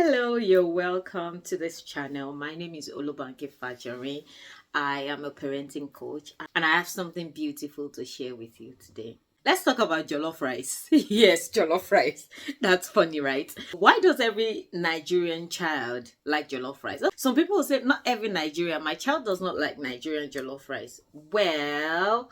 Hello, you're welcome to this channel. My name is Olubanke Fajari. I am a parenting coach and I have something beautiful to share with you today. Let's talk about jollof rice. Yes, jollof rice. That's funny, right? Why does every Nigerian child like jollof rice? Some people will say, not every Nigerian. My child does not like Nigerian jollof rice. Well,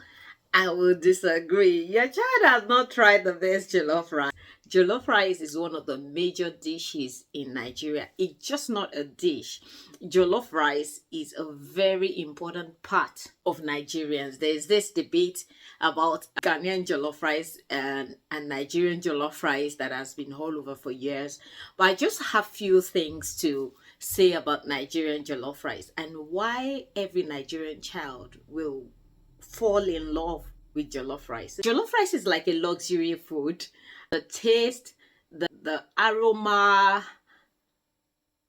I will disagree. Your child has not tried the best jollof rice. Jollof rice is one of the major dishes in Nigeria. It's just not a dish. Jollof rice is a very important part of Nigerians. There's this debate about Ghanaian jollof rice and Nigerian jollof rice that has been all over for years. But I just have few things to say about Nigerian jollof rice and why every Nigerian child will fall in love with jollof rice. Jollof rice is like a luxury food. The taste, the aroma,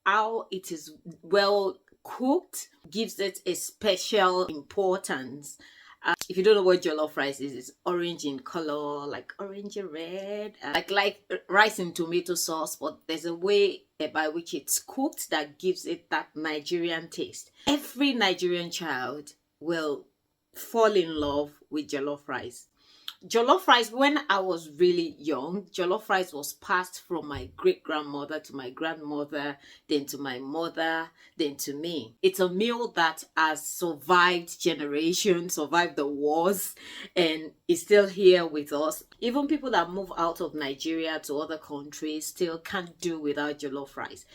how it is well cooked gives it a special importance. If you don't know what jollof rice is, it's orange in color, like orange red, like rice in tomato sauce, but there's a way by which it's cooked that gives it that Nigerian taste. Every Nigerian child will fall in love with jollof rice. Jollof rice, when I was really young, jollof rice was passed from my great grandmother to my grandmother, then to my mother, then to me. It's a meal that has survived generations, survived the wars, and is still here with us. Even people that move out of Nigeria to other countries still can't do without jollof rice.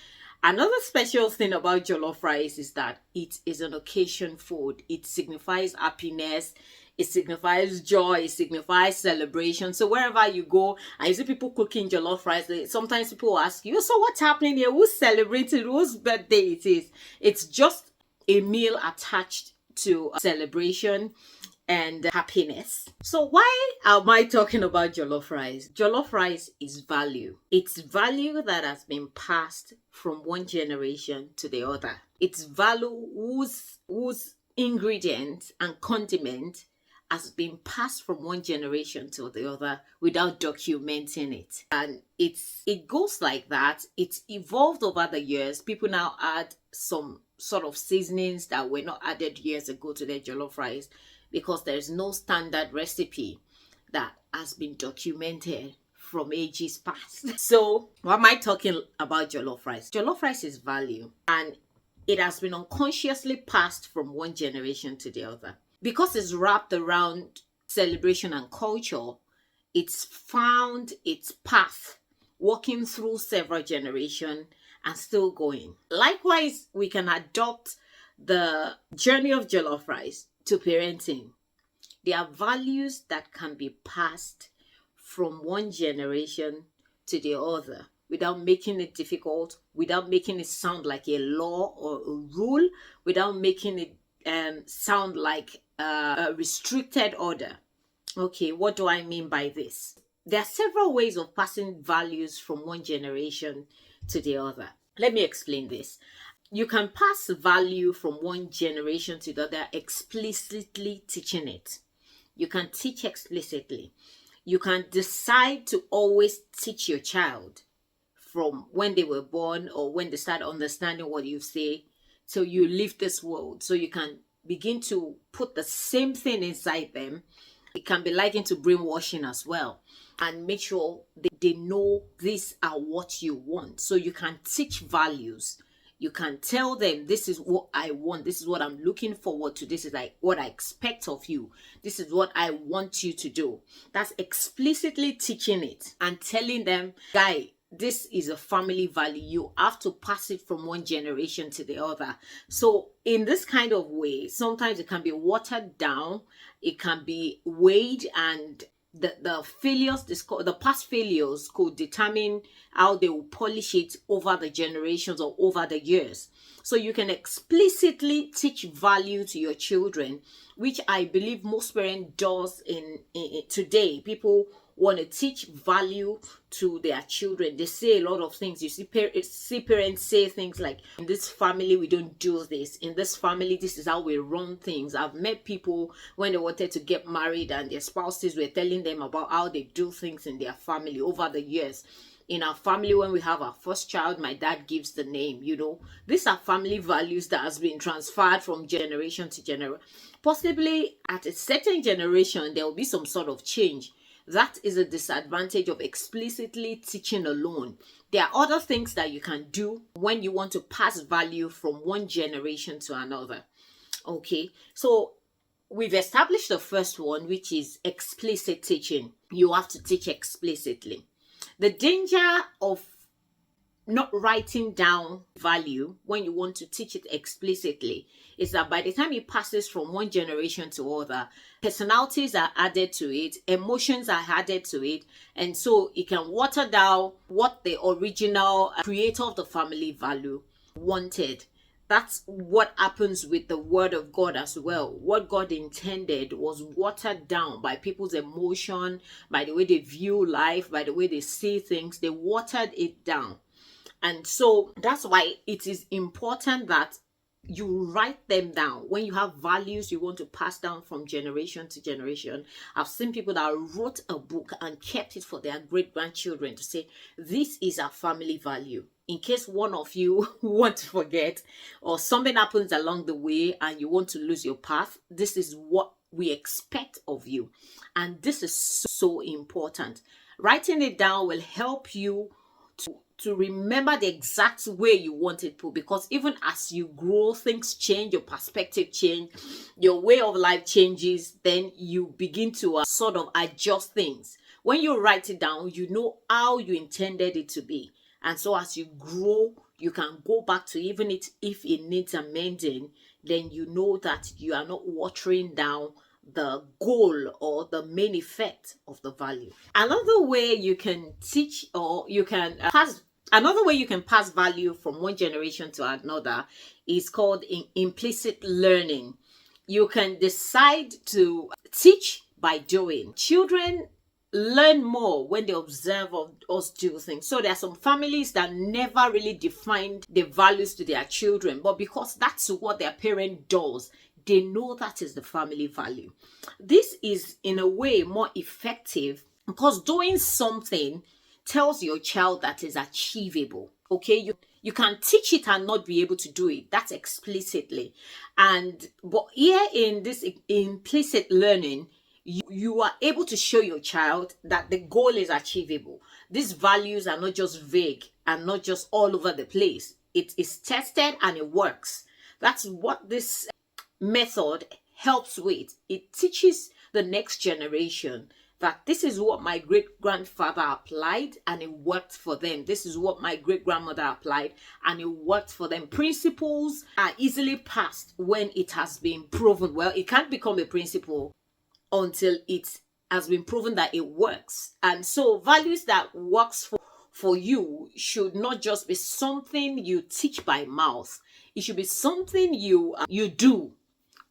Another special thing about jollof rice is that it is an occasion food. It signifies happiness, it signifies joy, it signifies celebration. So wherever you go and you see people cooking jollof rice, sometimes people will ask you, so what's happening here? Who's celebrating? Whose birthday it is? It's just a meal attached to a celebration and happiness. So why am I talking about jollof rice? Jollof rice is value. It's value that has been passed from one generation to the other. It's value whose ingredient and condiment has been passed from one generation to the other without documenting it. And it goes like that. It's evolved over the years. People now add some sort of seasonings that were not added years ago to their jollof rice, because there's no standard recipe that has been documented from ages past. So why am I talking about jollof rice? Jollof rice is value, and it has been unconsciously passed from one generation to the other. Because it's wrapped around celebration and culture, it's found its path walking through several generations and still going. Likewise, we can adopt the journey of jollof rice to parenting. There are values that can be passed from one generation to the other without making it difficult, without making it sound like a law or a rule, without making it sound like a restricted order. Okay, what do I mean by this? There are several ways of passing values from one generation to the other. Let me explain this. You can pass value from one generation to the other explicitly teaching it. You can teach explicitly. You can decide to always teach your child from when they were born or when they start understanding what you say till you leave this world. So you can begin to put the same thing inside them. It can be likened to brainwashing as well, and make sure they know these are what you want. So you can teach values. You can tell them, this is what I want. This is what I'm looking forward to. This is like what I expect of you. This is what I want you to do. That's explicitly teaching it and telling them, guy, this is a family value. You have to pass it from one generation to the other. So in this kind of way, sometimes it can be watered down. It can be weighed, and the failures, the past failures could determine how they will polish it over the generations or over the years. So you can explicitly teach value to your children, which I believe most parents does in today. People want to teach value to their children. They say a lot of things. You see parents say things like, in this family we don't do this, in this family this is how we run things. I've met people when they wanted to get married and their spouses were telling them about how they do things in their family over the years. In our family, when we have our first child, my dad gives the name, These are family values that has been transferred from generation to generation. Possibly at a certain generation, there will be some sort of change. That is a disadvantage of explicitly teaching alone. There are other things that you can do when you want to pass value from one generation to another. Okay, so we've established the first one, which is explicit teaching. You have to teach explicitly. The danger of not writing down value when you want to teach it explicitly is that by the time it passes from one generation to other, personalities are added to it, emotions are added to it, and so it can water down what the original creator of the family value wanted. That's what happens with the word of God as well. What God intended was watered down by people's emotion, by the way they view life, by the way they see things. They watered it down. And so that's why it is important that you write them down. When you have values you want to pass down from generation to generation. I've seen people that wrote a book and kept it for their great-grandchildren to say, this is our family value. In case one of you want to forget or something happens along the way and you want to lose your path, this is what we expect of you. And this is so important. Writing it down will help you to remember the exact way you want it put, because even as you grow, things change, your perspective change, your way of life changes, then you begin to sort of adjust things. When you write it down, you know how you intended it to be. And so as you grow, you can go back to even it if it needs amending, then you know that you are not watering down the goal or the main effect of the value. Another way you can teach or you can pass value from one generation to another is called implicit learning. You can decide to teach by doing. Children learn more when they observe us do things. So there are some families that never really defined the values to their children, but because that's what their parent does, they know that is the family value. This is in a way more effective because doing something tells your child that is achievable. Okay, you can teach it and not be able to do it. That's explicitly. But here in this implicit learning, you are able to show your child that the goal is achievable. These values are not just vague and not just all over the place. It is tested and it works. That's what this method helps with. It teaches the next generation that this is what my great-grandfather applied and it worked for them. This is what my great-grandmother applied and it worked for them. Principles are easily passed when it has been proven. Well, it can't become a principle until it has been proven that it works. And so values that works for you should not just be something you teach by mouth. It should be something you do.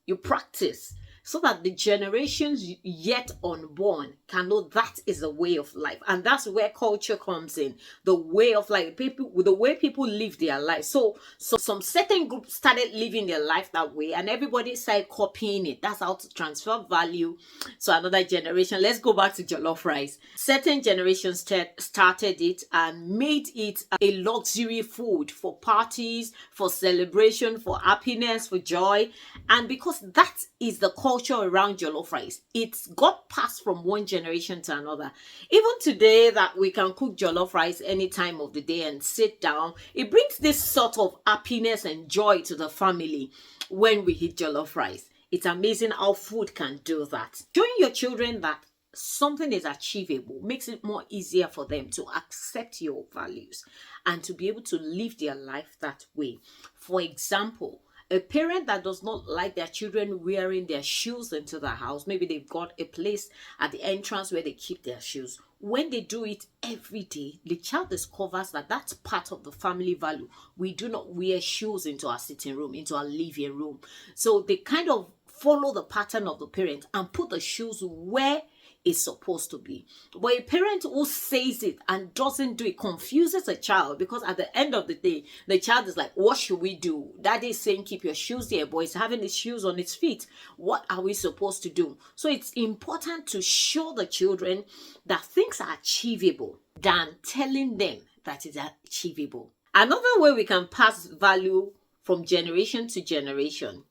You practice, so that the generations yet unborn can know that is a way of life. And that's where culture comes in. The way of life, the way people live their life. So some certain groups started living their life that way and everybody started copying it. That's how to transfer value to another generation. Let's go back to jollof rice. Certain generations started it and made it a luxury food for parties, for celebration, for happiness, for joy. And because that is the culture around jollof rice, it's got passed from one generation to another. Even today that we can cook jollof rice any time of the day and sit down, it brings this sort of happiness and joy to the family when we eat jollof rice. It's amazing how food can do that. Showing your children that something is achievable makes it more easier for them to accept your values and to be able to live their life that way. For example, a parent that does not like their children wearing their shoes into the house, maybe they've got a place at the entrance where they keep their shoes. When they do it every day, the child discovers that that's part of the family value. We do not wear shoes into our sitting room, into our living room. So they kind of follow the pattern of the parent and put the shoes where is supposed to be. But a parent who says it and doesn't do it confuses a child, because at the end of the day, the child is like, what should we do? Daddy is saying keep your shoes there, but it's having his shoes on its feet. What are we supposed to do? So it's important to show the children that things are achievable than telling them that it's achievable. Another way we can pass value from generation to generation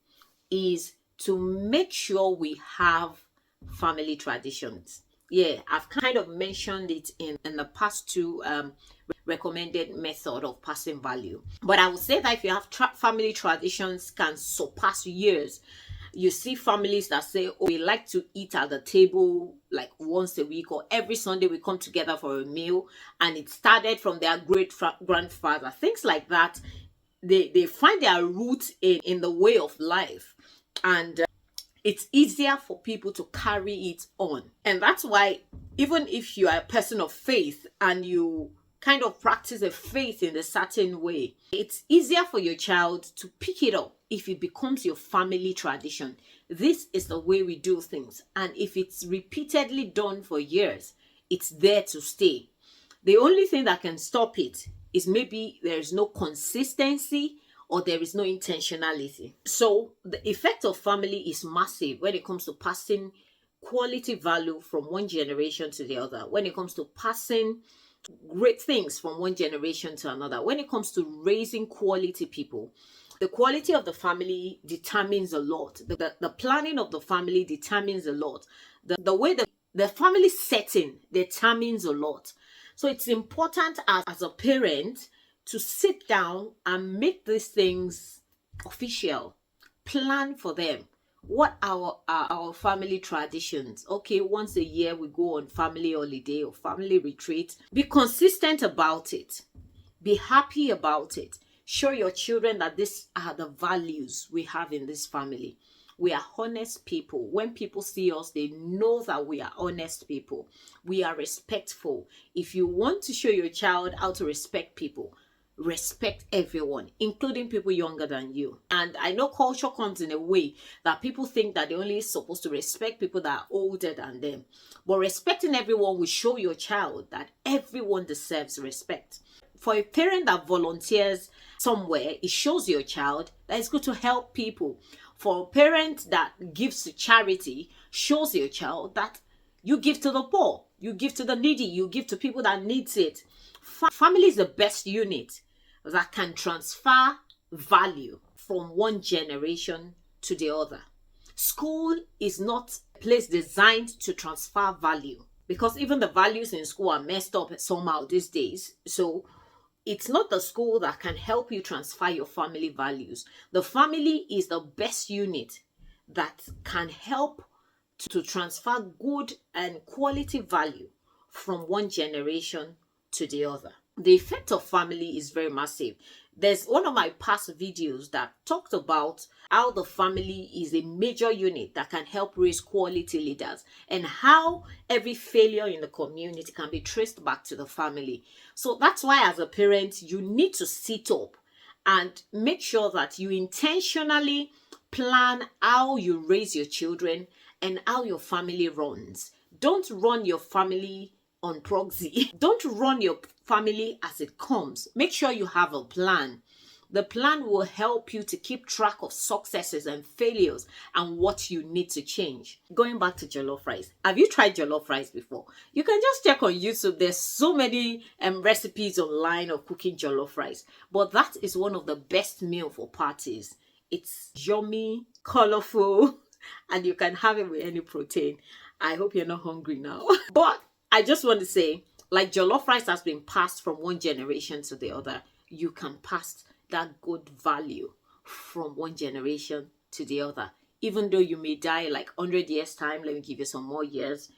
is to make sure we have family traditions. Yeah, I've kind of mentioned it in the past two recommended method of passing value. But I would say that if you have family traditions can surpass years. You see families that say, oh, we like to eat at the table like once a week, or every Sunday we come together for a meal, and it started from their great grandfather. Things like that, they find their roots in the way of life, and it's easier for people to carry it on. And that's why, even if you are a person of faith and you kind of practice a faith in a certain way, it's easier for your child to pick it up if it becomes your family tradition. This is the way we do things. And if it's repeatedly done for years, it's there to stay. The only thing that can stop it is maybe there is no consistency or there is no intentionality. So the effect of family is massive when it comes to passing quality value from one generation to the other, when it comes to passing great things from one generation to another, when it comes to raising quality people. The quality of the family determines a lot. The planning of the family determines a lot. The way the family setting determines a lot. So it's important as a parent to sit down and make these things official. Plan for them. What are our family traditions? Okay, once a year we go on family holiday or family retreat. Be consistent about it. Be happy about it. Show your children that these are the values we have in this family. We are honest people. When people see us, they know that we are honest people. We are respectful. If you want to show your child how to respect people, respect everyone, including people younger than you. And I know culture comes in a way that people think that they're only supposed to respect people that are older than them. But respecting everyone will show your child that everyone deserves respect. For a parent that volunteers somewhere, it shows your child that it's good to help people. For a parent that gives to charity, shows your child that you give to the poor, you give to the needy, you give to people that needs it. Family is the best unit that can transfer value from one generation to the other. School is not a place designed to transfer value, because even the values in school are messed up somehow these days. So it's not the school that can help you transfer your family values. The family is the best unit that can help to transfer good and quality value from one generation to the other. The effect of family is very massive. There's one of my past videos that talked about how the family is a major unit that can help raise quality leaders, and how every failure in the community can be traced back to the family. So that's why, as a parent, you need to sit up and make sure that you intentionally plan how you raise your children and how your family runs. Don't run your family on proxy. Don't run your family as it comes. Make sure you have a plan. The plan will help you to keep track of successes and failures and what you need to change. Going back to jollof rice. Have you tried jollof rice before? You can just check on YouTube. There's so many recipes online of cooking jollof rice. But that is one of the best meals for parties. It's yummy, colorful, and you can have it with any protein. I hope you're not hungry now. But I just want to say, like jollof rice has been passed from one generation to the other, you can pass that good value from one generation to the other. Even though you may die like 100 years time, let me give you some more years.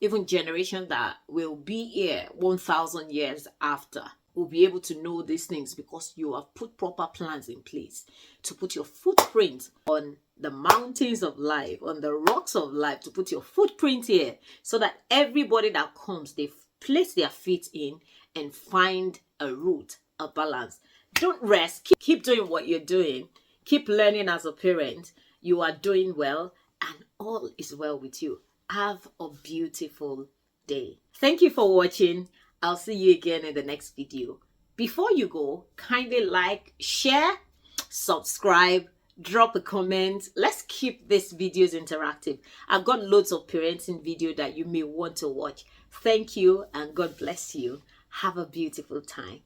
Even generation that will be here 1,000 years after will be able to know these things, because you have put proper plans in place to put your footprint on the mountains of life, on the rocks of life, to put your footprint here, so that everybody that comes, they place their feet in and find a route, a balance. Don't rest. Keep doing what you're doing. Keep learning as a parent. You are doing well, and all is well with you. Have a beautiful day. Thank you for watching. I'll see you again in the next video. Before you go, kindly like, share, subscribe, drop a comment. Let's keep these videos interactive. I've got loads of parenting video that you may want to watch. Thank you and God bless you. Have a beautiful time.